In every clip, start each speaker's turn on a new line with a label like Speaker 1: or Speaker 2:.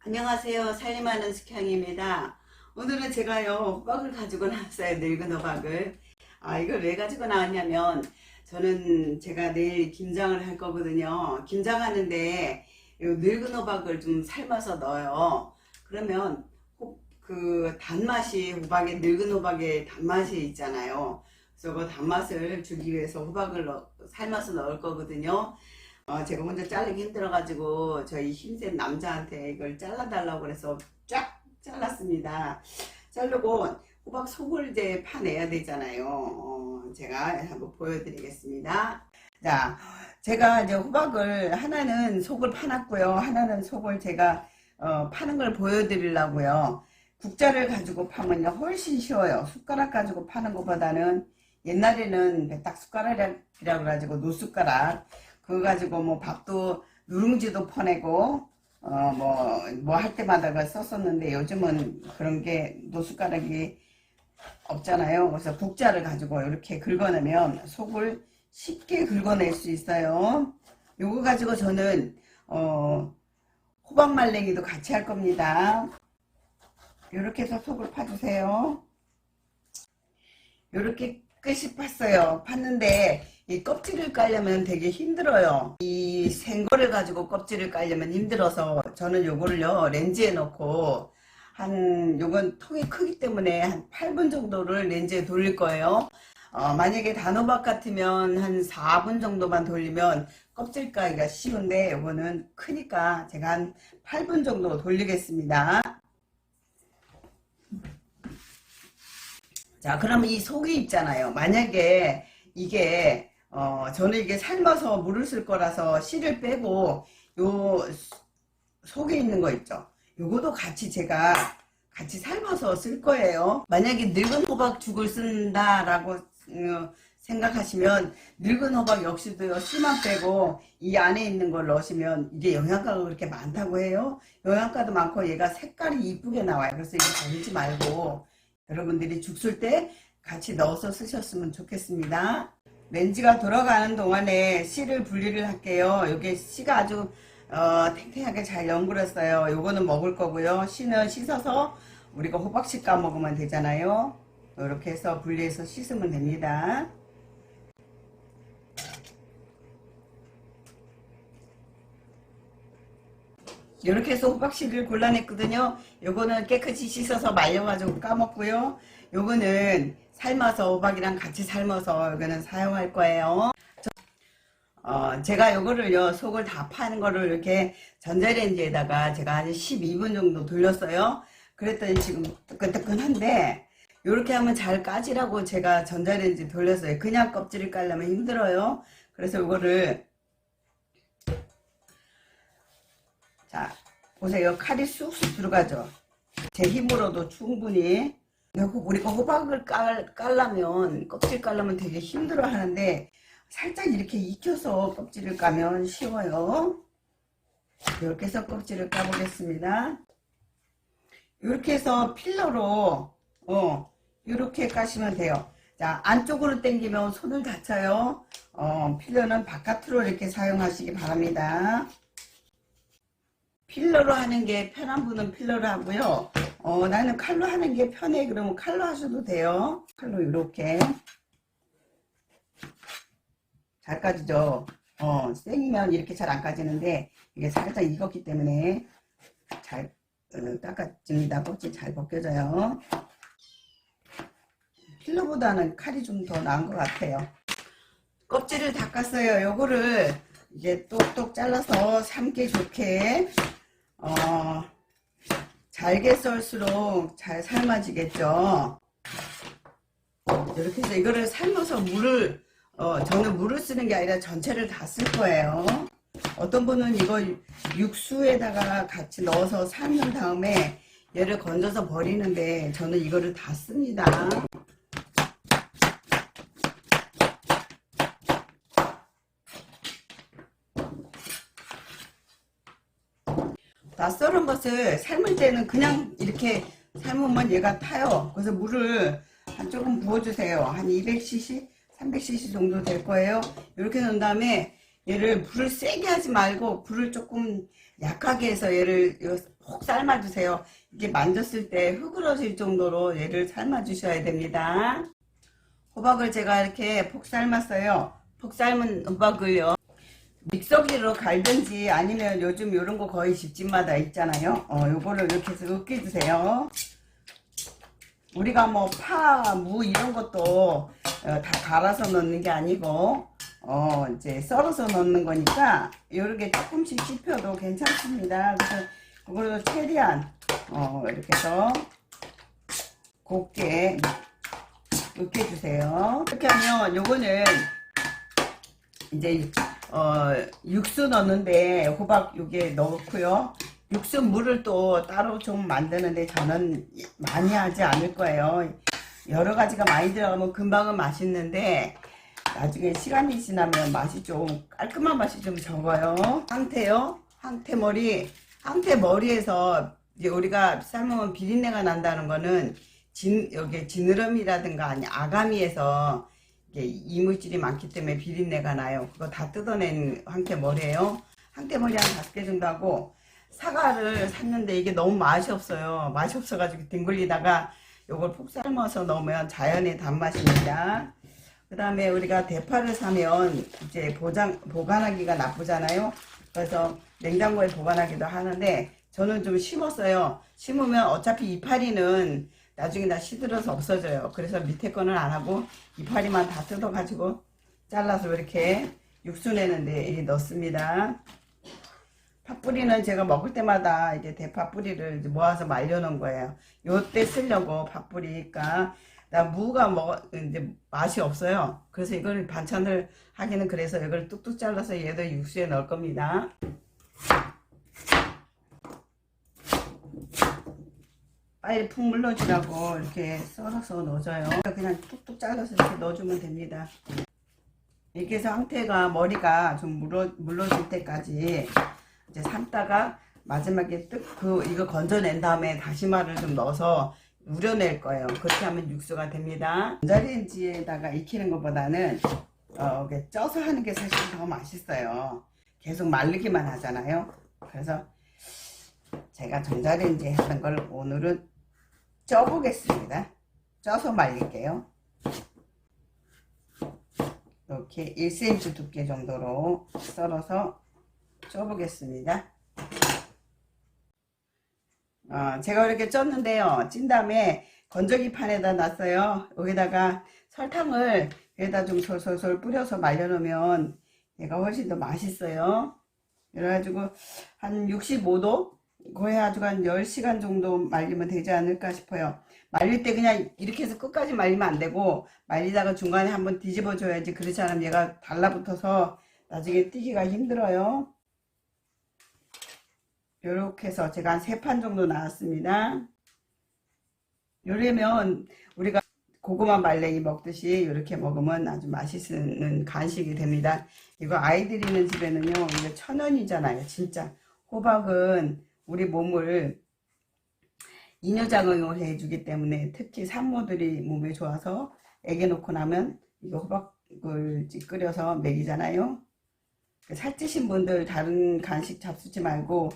Speaker 1: 안녕하세요. 살림하는 숙향입니다. 오늘은 제가요 호박을 가지고 나왔어요. 늙은 호박을. 이걸 왜 가지고 나왔냐면 제가 내일 김장을 할 거거든요. 김장하는데 이 늙은 호박을 좀 삶아서 넣어요. 그러면 그 단맛이 늙은 호박의 단맛이 있잖아요. 그래서 그 단맛을 주기 위해서 호박을 삶아서 넣을 거거든요. 제가 혼자 자르기 힘들어가지고 저희 힘센 남자한테 이걸 잘라달라고 그래서 쫙 잘랐습니다. 자르고 호박 속을 이제 파내야 되잖아요. 제가 한번 보여드리겠습니다. 자, 제가 이제 호박을 하나는 속을 파놨고요. 하나는 속을 제가 파는 걸 보여드리려고요. 국자를 가지고 파면요 훨씬 쉬워요. 숟가락 가지고 파는 것보다는 옛날에는 배딱 숟가락이라고 가지고 노숟가락 그거 가지고 뭐 밥도 누룽지도 퍼내고 뭐 할 때마다 그걸 썼었는데 요즘은 그런 게 노숟가락이 없잖아요. 그래서 국자를 가지고 이렇게 긁어내면 속을 쉽게 긁어낼 수 있어요. 요거 가지고 저는 호박 말랭이도 같이 할 겁니다. 이렇게 해서 속을 파주세요. 이렇게 끝이 팠어요. 팠는데 이 껍질을 깔려면 되게 힘들어요. 이 생거를 가지고 껍질을 깔려면 힘들어서 저는 요거를요 렌즈에 넣고 요건 통이 크기 때문에 한 8분 정도를 렌즈에 돌릴 거예요. 만약에 단호박 같으면 한 4분 정도만 돌리면 껍질 까기가 쉬운데 요거는 크니까 제가 한 8분 정도 돌리겠습니다. 자, 그러면 이 속이 있잖아요. 만약에 이게 저는 이게 삶아서 물을 쓸 거라서 씨를 빼고 요 속에 있는 거 있죠. 요거도 제가 같이 삶아서 쓸 거예요. 만약에 늙은 호박죽을 쓴다라고 생각하시면 늙은 호박 역시도요 씨만 빼고 이 안에 있는 걸 넣으시면 이게 영양가가 그렇게 많다고 해요. 영양가도 많고 얘가 색깔이 이쁘게 나와요. 그래서 이거 버리지 말고 여러분들이 죽 쓸 때 같이 넣어서 쓰셨으면 좋겠습니다. 렌즈가 돌아가는 동안에 씨를 분리를 할게요. 이게 씨가 아주 탱탱하게 잘 연그렸어요. 요거는 먹을 거고요. 씨는 씻어서 우리가 호박씨 까먹으면 되잖아요. 이렇게 해서 분리해서 씻으면 됩니다. 이렇게 해서 호박씨를 골라냈거든요. 요거는 깨끗이 씻어서 말려가지고 까먹고요. 요거는 삶아서 호박이랑 같이 삶아서 이거는 사용할 거예요. 제가 요거를요 속을 다 파는 거를 이렇게 전자레인지에다가 제가 한 12분 정도 돌렸어요. 그랬더니 지금 뜨끈뜨끈한데 요렇게 하면 잘 까지라고 제가 전자레인지 돌렸어요. 그냥 껍질을 깔려면 힘들어요. 그래서 요거를 자 보세요. 칼이 쑥쑥 들어가죠. 제 힘으로도 충분히. 우리가 호박을 깔려면 껍질 깔려면 되게 힘들어 하는데 살짝 이렇게 익혀서 껍질을 까면 쉬워요. 이렇게 해서 껍질을 까보겠습니다. 이렇게 해서 필러로 이렇게 까시면 돼요. 자, 안쪽으로 당기면 손을 다쳐요. 필러는 바깥으로 이렇게 사용하시기 바랍니다. 필러로 하는 게 편한 분은 필러로 하고요. 나는 칼로 하는 게 편해 그러면 칼로 하셔도 돼요. 칼로 이렇게 잘 까지죠. 생이면 이렇게 잘 안 까지는데 이게 살짝 익었기 때문에 잘 깎아집니다. 껍질 잘 벗겨져요. 필러보다는 칼이 좀 더 나은 것 같아요. 껍질을 다 깠어요. 요거를 이제 똑똑 잘라서 삶기 좋게 잘게 썰수록 잘 삶아지겠죠. 이렇게 해서 이거를 삶아서 저는 물을 쓰는 게 아니라 전체를 다 쓸 거예요. 어떤 분은 이거 육수에다가 같이 넣어서 삶은 다음에 얘를 건져서 버리는데 저는 이거를 다 씁니다. 다 썰은 것을 삶을 때는 그냥 이렇게 삶으면 얘가 타요. 그래서 물을 조금 부어주세요. 한 200cc, 300cc 정도 될 거예요. 이렇게 넣은 다음에 얘를 불을 세게 하지 말고 불을 조금 약하게 해서 얘를 혹 삶아주세요. 이게 만졌을 때 흐그러질 정도로 얘를 삶아주셔야 됩니다. 호박을 제가 이렇게 폭 삶았어요. 폭 삶은 호박을요, 믹서기로 갈든지 아니면 요즘 요런 거 거의 집집마다 있잖아요. 요거를 이렇게 해서 으깨주세요. 우리가 뭐 파, 무 이런 것도 다 갈아서 넣는 게 아니고 이제 썰어서 넣는 거니까 요렇게 조금씩 씹혀도 괜찮습니다. 그래서 그걸로 최대한 이렇게 해서 곱게 으깨주세요. 이렇게 하면 요거는 이제 육수 넣는데 호박 요게 넣고요. 육수 물을 또 따로 좀 만드는데 저는 많이 하지 않을 거예요. 여러 가지가 많이 들어가면 금방은 맛있는데 나중에 시간이 지나면 맛이 좀 깔끔한 맛이 좀 적어요. 황태요. 황태머리에서 이제 우리가 삶으면 비린내가 난다는 거는 여기 지느러미라든가 아니 아가미에서 이물질이 많기 때문에 비린내가 나요. 그거 다 뜯어낸 황태머리예요. 황태머리 한 5개 정도 하고, 사과를 샀는데 이게 너무 맛이 없어요. 맛이 없어가지고 뒹굴리다가 요걸 푹 삶아서 넣으면 자연의 단맛입니다. 그 다음에 우리가 대파를 사면 이제 보관하기가 나쁘잖아요. 그래서 냉장고에 보관하기도 하는데 저는 좀 심었어요. 심으면 어차피 이파리는 나중에 다 시들어서 없어져요. 그래서 밑에 거는 안 하고 이파리만 다 뜯어 가지고 잘라서 이렇게 육수 내는데 이렇게 넣습니다. 팥뿌리는 제가 먹을 때마다 이게 대파 뿌리를 모아서 말려 놓은 거예요. 요때 쓰려고 팥뿌리니까. 나 무가 이제 맛이 없어요. 그래서 이걸 반찬을 하기는 그래서 이걸 뚝뚝 잘라서 얘도 육수에 넣을 겁니다. 빨리 푹 물러주라고 이렇게 썰어서 넣어줘요. 그냥 뚝뚝 잘라서 이렇게 넣어주면 됩니다. 이렇게 해서 황태가 머리가 좀 물러질 때까지 이제 삶다가 마지막에 이거 건져낸 다음에 다시마를 좀 넣어서 우려낼 거예요. 그렇게 하면 육수가 됩니다. 전자레인지에다가 익히는 것보다는 쪄서 하는 게 사실 더 맛있어요. 계속 말리기만 하잖아요. 그래서 제가 전자레인지에 하는 걸 오늘은 쪄보겠습니다. 쪄서 말릴게요. 이렇게 1cm 두께 정도로 썰어서 쪄보겠습니다. 제가 이렇게 쪘는데요. 찐 다음에 건조기 판에다 놨어요. 여기다가 설탕을 여기다 좀 솔솔솔 뿌려서 말려놓으면 얘가 훨씬 더 맛있어요. 그래가지고 한 65도 거의 아주 한 10시간 정도 말리면 되지 않을까 싶어요. 말릴 때 그냥 이렇게 해서 끝까지 말리면 안 되고 말리다가 중간에 한번 뒤집어 줘야지. 그렇지 않으면 얘가 달라붙어서 나중에 띄기가 힘들어요. 이렇게 해서 제가 한 3판 정도 나왔습니다. 이러면 우리가 고구마 말랭이 먹듯이 이렇게 먹으면 아주 맛있는 간식이 됩니다. 이거 아이들이 있는 집에는요, 이게 천연이잖아요. 진짜 호박은 우리 몸을 이뇨작용을 해주기 때문에 특히 산모들이 몸에 좋아서 애기 놓고 나면 이거 호박을 끓여서 먹이잖아요. 살찌신 분들 다른 간식 잡수지 말고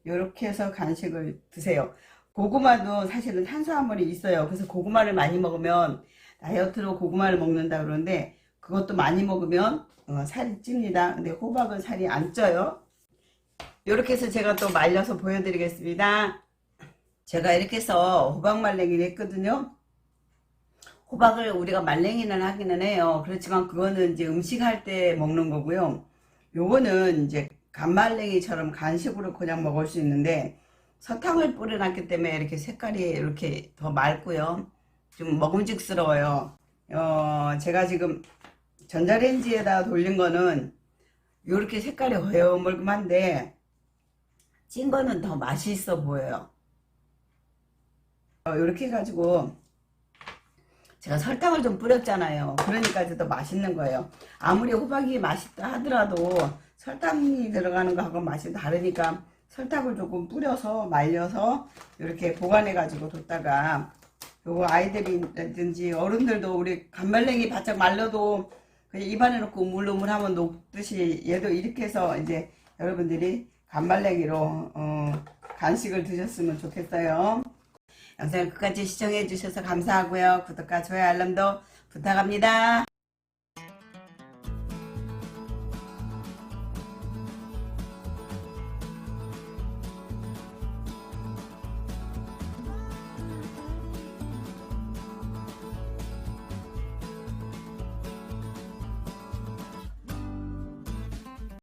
Speaker 1: 이렇게 해서 간식을 드세요. 고구마도 사실은 탄수화물이 있어요. 그래서 고구마를 많이 먹으면 다이어트로 고구마를 먹는다 그러는데 그것도 많이 먹으면 살이 찝니다. 근데 호박은 살이 안 쪄요. 이렇게 해서 제가 또 말려서 보여드리겠습니다. 제가 이렇게 해서 호박 말랭이를 했거든요. 호박을 우리가 말랭이는 하기는 해요. 그렇지만 그거는 이제 음식할 때 먹는 거고요. 요거는 이제 간말랭이처럼 간식으로 그냥 먹을 수 있는데 설탕을 뿌려놨기 때문에 이렇게 색깔이 이렇게 더 맑고요. 좀 먹음직스러워요. 제가 지금 전자레인지에다 돌린 거는 이렇게 색깔이 허여멀끔한데 찐 거는 더 맛있어 보여요. 이렇게 해가지고 제가 설탕을 좀 뿌렸잖아요. 그러니까 더 맛있는 거예요. 아무리 호박이 맛있다 하더라도 설탕이 들어가는 거하고 맛이 다르니까 설탕을 조금 뿌려서 말려서 이렇게 보관해 가지고 뒀다가 요거 아이들이라든지 어른들도 우리 간말랭이 바짝 말려도 그냥 입안에 넣고 우물우물하면 녹듯이 얘도 이렇게 해서 이제 여러분들이 간말랭이로 간식을 드셨으면 좋겠어요. 영상을 끝까지 시청해 주셔서 감사하고요. 구독과 좋아요 알람도 부탁합니다.